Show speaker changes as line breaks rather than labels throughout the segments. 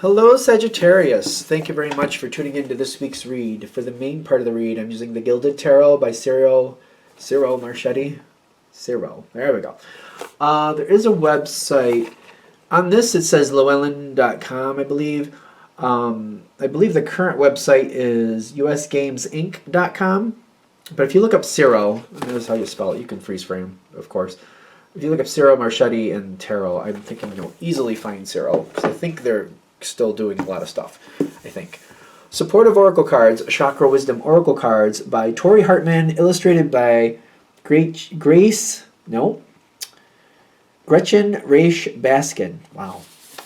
Hello, Sagittarius. Thank you very much for tuning in to this week's read. For the main part of the read, I'm using the Gilded Tarot by Cyril Marchetti. Cyril. There we go. There is a website. On this, it says llewellyn.com, I believe. I believe the current website is usgamesinc.com. But if you look up Cyril, and this is how you spell it, you can freeze frame, of course. If you look up Cyril Marchetti and tarot, I'm thinking you'll easily find Cyril, because I think they're still doing a lot of stuff, I think. Supportive Oracle Cards, Chakra Wisdom Oracle Cards by Tori Hartman, illustrated by Gretchen Raish Baskin. Wow.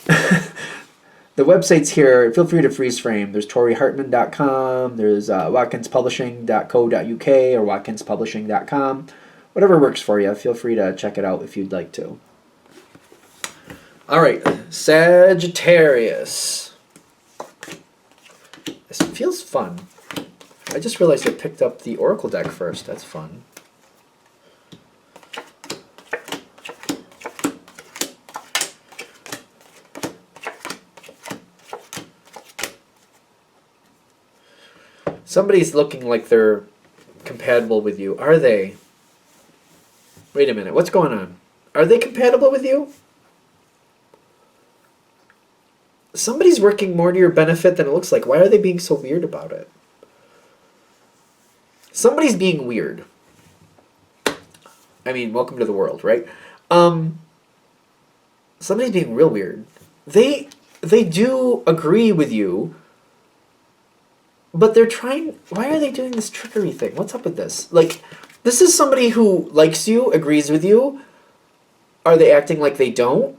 The websites here, feel free to freeze frame. There's ToriHartman.com, there's WatkinsPublishing.co.uk or WatkinsPublishing.com. Whatever works for you, feel free to check it out if you'd like to. All right, Sagittarius. This feels fun. I just realized I picked up the Oracle deck first. That's fun. Somebody's looking like they're compatible with you. Are they? Wait a minute. What's going on? Are they compatible with you? Somebody's working more to your benefit than it looks like. Why are they being so weird about it? Somebody's being weird. I mean, welcome to the world, right? Somebody's being real weird. They do agree with you, but they're trying... Why are they doing this trickery thing? What's up with this? Like, this is somebody who likes you, agrees with you. Are they acting like they don't?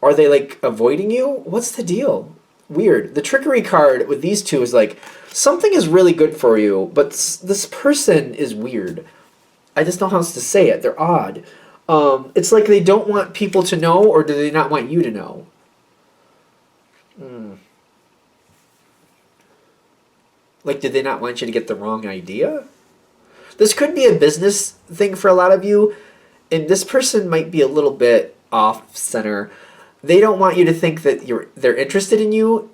Are they, like, avoiding you? What's the deal? Weird. The trickery card with these two is like, something is really good for you, but this person is weird. I just don't know how else to say it. They're odd. It's like they don't want people to know, or do they not want you to know? Like, did they not want you to get the wrong idea? This could be a business thing for a lot of you, and this person might be a little bit off-center. They don't want you to think that they're interested in you,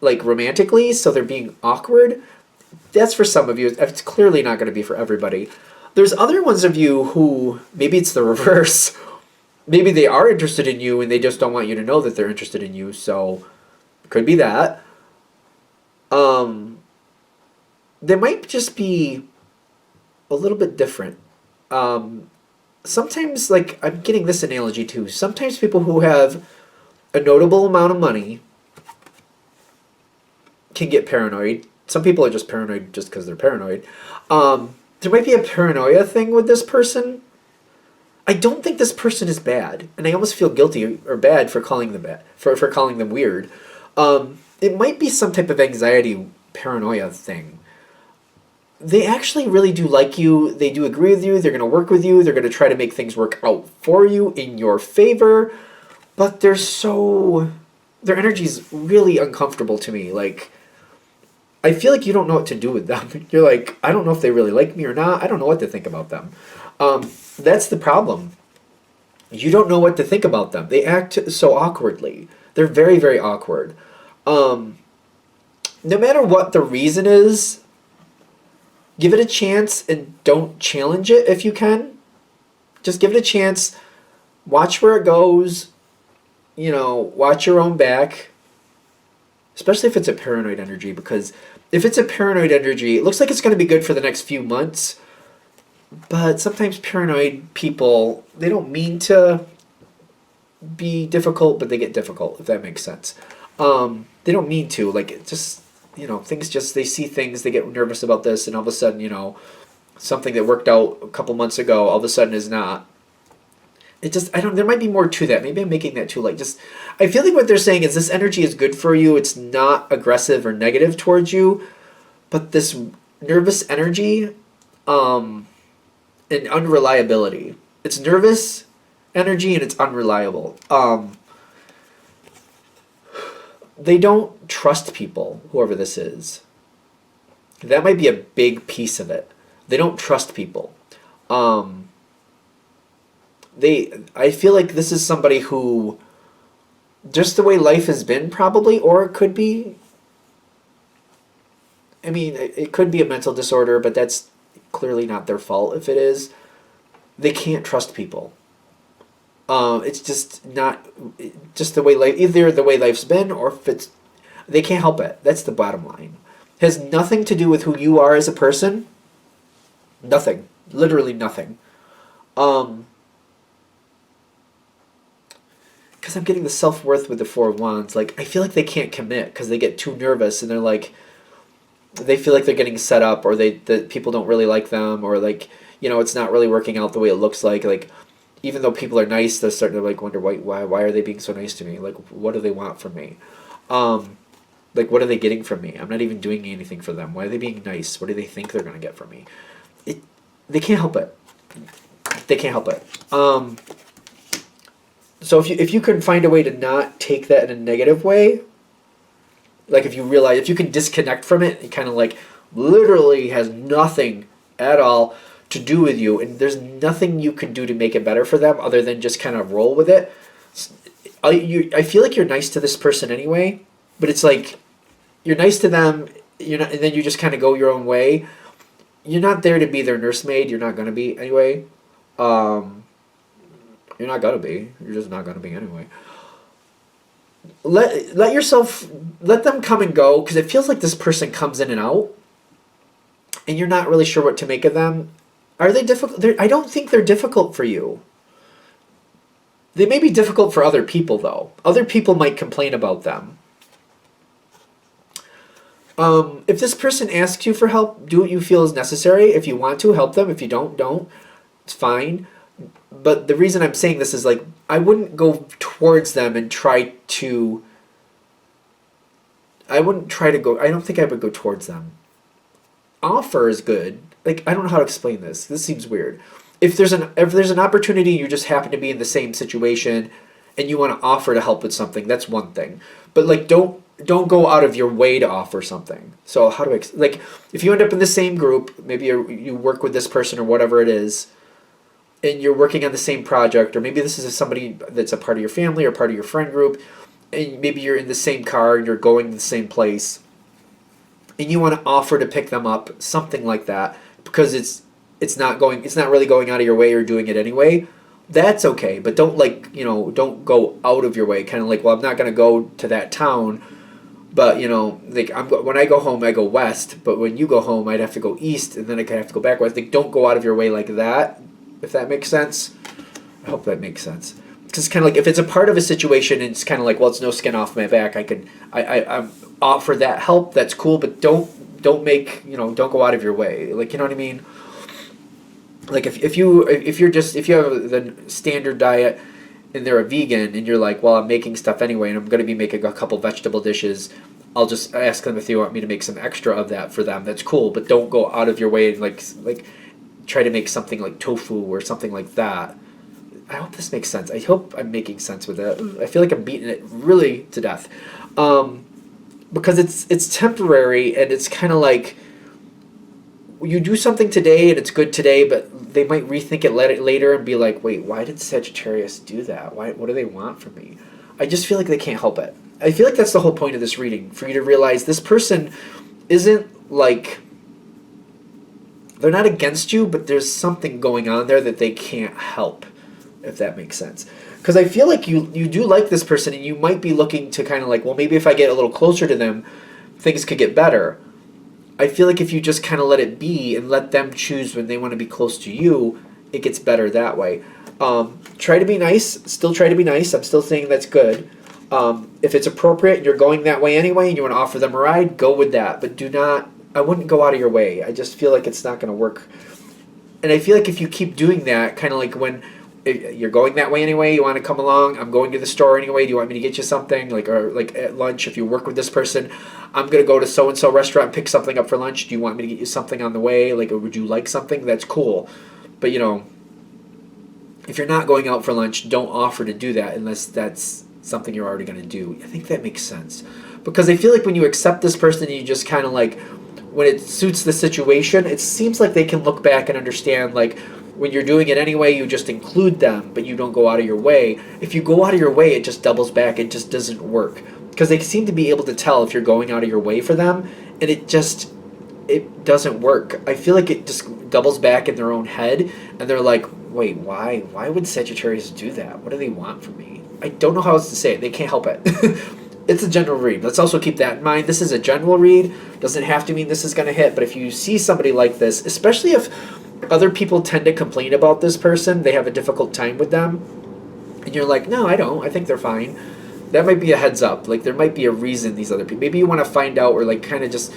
like, romantically, so they're being awkward. That's for some of you. It's clearly not going to be for everybody. There's other ones of you who, maybe it's the reverse. Maybe they are interested in you, and they just don't want you to know that they're interested in you, so it could be that. They might just be a little bit different. Sometimes, like, I'm getting this analogy too. Sometimes people who have a notable amount of money can get paranoid. Some people are just paranoid just because they're paranoid. There might be a paranoia thing with this person. I don't think this person is bad, and I almost feel guilty or bad for calling them bad, for calling them weird. It might be some type of anxiety, paranoia thing. They actually really do like you. They do agree with you. They're going to work with you. They're going to try to make things work out for you in your favor. But their energy's really uncomfortable to me. Like, I feel like you don't know what to do with them. You're like, I don't know if they really like me or not. I don't know what to think about them. That's the problem. You don't know what to think about them. They act so awkwardly. They're very, very awkward. No matter what the reason is, give it a chance and don't challenge it if you can. Just give it a chance. Watch where it goes. You know, watch your own back. Especially if it's a paranoid energy, because if it's a paranoid energy, it looks like it's going to be good for the next few months. But sometimes paranoid people, they don't mean to be difficult, but they get difficult, if that makes sense. They don't mean to. Like, it just... You know, things just, they see things, they get nervous about this, and all of a sudden, you know, something that worked out a couple months ago, all of a sudden is not. It just, there might be more to that. Maybe I'm making that too light. Just, I feel like what they're saying is this energy is good for you. It's not aggressive or negative towards you, but this nervous energy, and unreliability. It's nervous energy and it's unreliable. They don't trust people, whoever this is. That might be a big piece of it. They don't trust people. I feel like this is somebody who just the way life has been, probably, or it could be. I mean, it could be a mental disorder, but that's clearly not their fault if it is. They can't trust people. It's just not just the way life, either the way life's been, or if it's, they can't help it. That's the bottom line. It has nothing to do with who you are as a person. Nothing. Literally nothing. Because I'm getting the self-worth with the Four of Wands. Like, I feel like they can't commit because they get too nervous and they're like, they feel like they're getting set up, or that people don't really like them, or like, it's not really working out the way it looks like. Like, even though people are nice, they're starting to like wonder why are they being so nice to me? Like, what do they want from me? Like, what are they getting from me? I'm not even doing anything for them. Why are they being nice? What do they think they're gonna get from me? They can't help it. They can't help it. So if you can find a way to not take that in a negative way, like if you can disconnect from it, it kind of like literally has nothing at all to do with you, and there's nothing you can do to make it better for them other than just kind of roll with it. I feel like you're nice to this person anyway, but it's like you're nice to them, and then you just kind of go your own way. You're not there to be their nursemaid. You're not gonna be anyway. You're not gonna be. You're just not gonna be anyway. Let them come and go, because it feels like this person comes in and out, and you're not really sure what to make of them. Are they difficult? I don't think they're difficult for you. They may be difficult for other people, though. Other people might complain about them. If this person asks you for help, do what you feel is necessary. If you want to, help them. If you don't. It's fine. But the reason I'm saying this is, like, I wouldn't go towards them and try to... I don't think I would go towards them. Offer is good. Like, I don't know how to explain this. This seems weird. If there's an opportunity, you just happen to be in the same situation, and you want to offer to help with something, that's one thing. But, like, don't go out of your way to offer something. So how do I... Like, if you end up in the same group, maybe you work with this person or whatever it is, and you're working on the same project, or maybe this is somebody that's a part of your family or part of your friend group, and maybe you're in the same car and you're going to the same place, and you want to offer to pick them up, something like that, because it's not really going out of your way or doing it anyway. That's okay, but don't don't go out of your way. Kind of like, well, I'm not going to go to that town, but like when I go home, I go west, but when you go home, I'd have to go east, and then I have to go back west. Like, don't go out of your way like that. If that makes sense. I hope that makes sense. Because it's kind of like, if it's a part of a situation and it's kind of like, well, it's no skin off my back, I offer that help, that's cool, but don't go out of your way. Like, you know what I mean? Like, if you have the standard diet and they're a vegan and you're like, well, I'm making stuff anyway and I'm going to be making a couple vegetable dishes, I'll just ask them if they want me to make some extra of that for them. That's cool, but don't go out of your way and like try to make something like tofu or something like that. I hope this makes sense. I hope I'm making sense with it. I feel like I'm beating it really to death. Because it's temporary, and it's kind of like you do something today and it's good today, but they might rethink it later and be like, wait, why did Sagittarius do that? What do they want from me? I just feel like they can't help it. I feel like that's the whole point of this reading, for you to realize this person isn't like... They're not against you, but there's something going on there that they can't help, if that makes sense. Because I feel like you do like this person, and you might be looking to kind of like, well, maybe if I get a little closer to them, things could get better. I feel like if you just kind of let it be and let them choose when they want to be close to you, it gets better that way. Try to be nice. Still try to be nice. I'm still saying that's good. If it's appropriate and you're going that way anyway and you want to offer them a ride, go with that. But do not... I wouldn't go out of your way. I just feel like it's not going to work. And I feel like if you keep doing that, kind of like when you're going that way anyway, you want to come along, I'm going to the store anyway, do you want me to get you something? Or at lunch, if you work with this person, I'm going to go to so-and-so restaurant and pick something up for lunch. Do you want me to get you something on the way? Like, or would you like something? That's cool. But, if you're not going out for lunch, don't offer to do that unless that's something you're already going to do. I think that makes sense. Because I feel like when you accept this person, you just kind of like... when it suits the situation, it seems like they can look back and understand, like, When you're doing it anyway, you just include them, but you don't go out of your way. If you go out of your way, it just doubles back. It just doesn't work. Because they seem to be able to tell if you're going out of your way for them, and it doesn't work. I feel like it just doubles back in their own head, and they're like, wait, why? Why would Sagittarius do that? What do they want from me? I don't know how else to say it. They can't help it. It's a general read. Let's also keep that in mind. This is a general read. Doesn't have to mean this is going to hit, but if you see somebody like this, especially if other people tend to complain about this person, they have a difficult time with them, and you're like, no, I don't. I think they're fine. That might be a heads up. Like, there might be a reason these other people... Maybe you want to find out, or like kind of just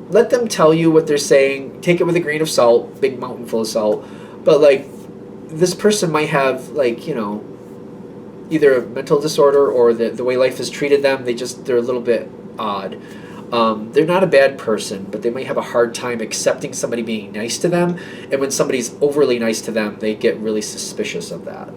let them tell you what they're saying. Take it with a grain of salt. Big mountain full of salt. But like, this person might have, like, you know, either a mental disorder or the way life has treated them. They're a little bit odd. They're not a bad person, but they might have a hard time accepting somebody being nice to them. And when somebody's overly nice to them, they get really suspicious of that.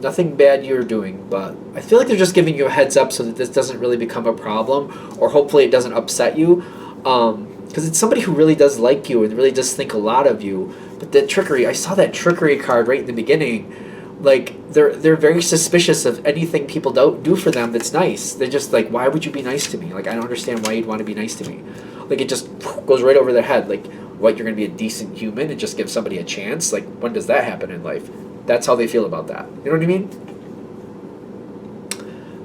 Nothing bad you're doing, but I feel like they're just giving you a heads up so that this doesn't really become a problem, or hopefully it doesn't upset you. Because it's somebody who really does like you and really does think a lot of you. But that trickery, I saw that trickery card right in the beginning. Like, they're very suspicious of anything people do for them that's nice. They're just like, why would you be nice to me? Like, I don't understand why you'd want to be nice to me. Like, it just goes right over their head. Like, what, you're going to be a decent human and just give somebody a chance? Like, when does that happen in life? That's how they feel about that. You know what I mean?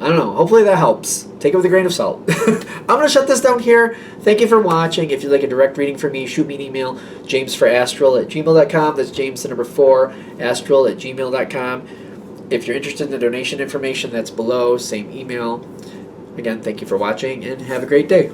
I don't know. Hopefully that helps. Take it with a grain of salt. I'm going to shut this down here. Thank you for watching. If you'd like a direct reading from me, shoot me an email, jamesforastral@gmail.com. That's James, the number 4, astral@gmail.com. If you're interested in the donation information, that's below. Same email. Again, thank you for watching, and have a great day.